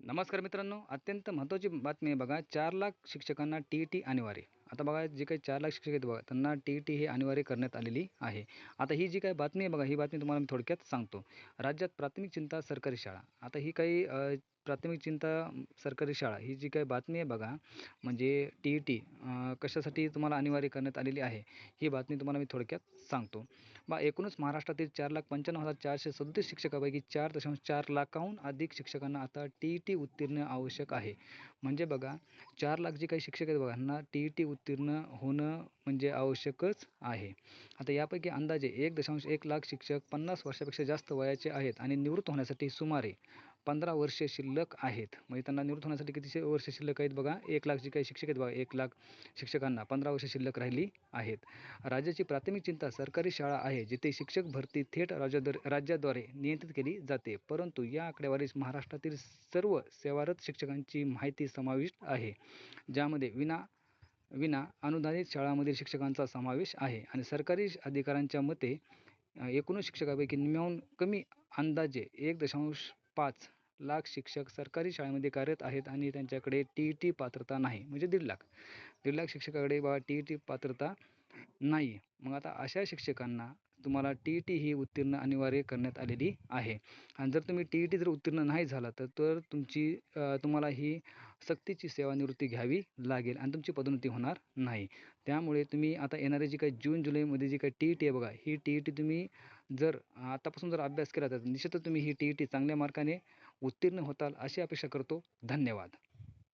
नमस्कार मित्रांनो, अत्यंत महत्त्वाची बातमी आहे बघा. 4,00,000 शिक्षकांना टी-ई-टी अनिवार्य. आता बघा जे काही 4,00,000 शिक्षक आहेत बघा, त्यांना टी-ई-टी ही अनिवार्य करण्यात आलेली आहे. आता ही जी काही बातमी आहे बघा, ही बातमी तुम्हाला मी थोडक्यात सांगतो. राज्यात प्राथमिक चिंता सरकारी शाळा. आता ही काही प्राथमिक चिंता सरकारी शाळा ही जी काही बातमी आहे बघा, म्हणजे टी-ई-टी कशासाठी तुम्हाला अनिवार्य करण्यात आलेली आहे, ही बातमी तुम्हाला मी थोडक्यात सांगतो. एकूणच महाराष्ट्रातील 4,95,437 शिक्षकापैकी 4.4 लाखाहून अधिक शिक्षकांना आता टी-ई-टी उत्तीर्ण आवश्यक आहे. म्हणजे बघा 4,00,000 जे काही शिक्षक आहेत बघा, ह्यांना टी-ई-टी उत्तीर्ण होणं म्हणजे आवश्यकच आहे. आता यापैकी अंदाजे 1.1 लाख शिक्षक 50 वर्षापेक्षा जास्त वयाचे आहेत आणि निवृत्त होण्यासाठी सुमारे 15 वर्षे शिल्लक आहेत. म्हणजे त्यांना निवृत्त होण्यासाठी किती वर्ष शिल्लक आहेत बघा, 1,00,000 जे काही शिक्षक आहेत बघा, 1,00,000 शिक्षकांना 15 वर्ष शिल्लक राहिली आहेत. राज्याची प्राथमिक चिंता सरकारी शाळा आहे, जिथे शिक्षक भरती थेट राज्याद्वारे नियंत्रित केली जाते. परंतु या आकडेवारीत महाराष्ट्रातील सर्व सेवारत शिक्षकांची माहिती समाविष्ट आहे, ज्यामध्ये विना अनुदानित शाळांमधील शिक्षकांचा समावेश आहे. आणि सरकारी अधिकाऱ्यांच्या मते एकूण शिक्षकापैकी निम्म्याहून कमी अंदाजे 1.5 लाख शिक्षक सरकारी शाळेमध्ये कार्यरत आहेत आणि त्यांच्याकडे टी-ई-टी पात्रता नाही. म्हणजे 1,50,000 शिक्षकाकडे बघा टी-ई-टी पात्रता नाही. मग आता अशा शिक्षकांना तुम्हाला टी-ई-टी ही उत्तीर्ण अनिवार्य करण्यात आलेली आहे. आणि जर तुम्ही टी-ई-टी जर उत्तीर्ण नाही झाला तर तुम्हाला ही सक्तीची सेवानिवृत्ती घ्यावी लागेल आणि तुमची पदोन्नती होणार नाही. त्यामुळे तुम्ही आता येणारे जी काही जून-जुलैमध्ये जी काही टी-ई-टी आहे बघा, ही टी-ई-टी तुम्ही जर आतापासून जर अभ्यास केला तर निश्चितच तुम्ही ही टी-ई-टी चांगल्या मार्काने उत्तीर्ण होताल अशी अपेक्षा करतो. धन्यवाद.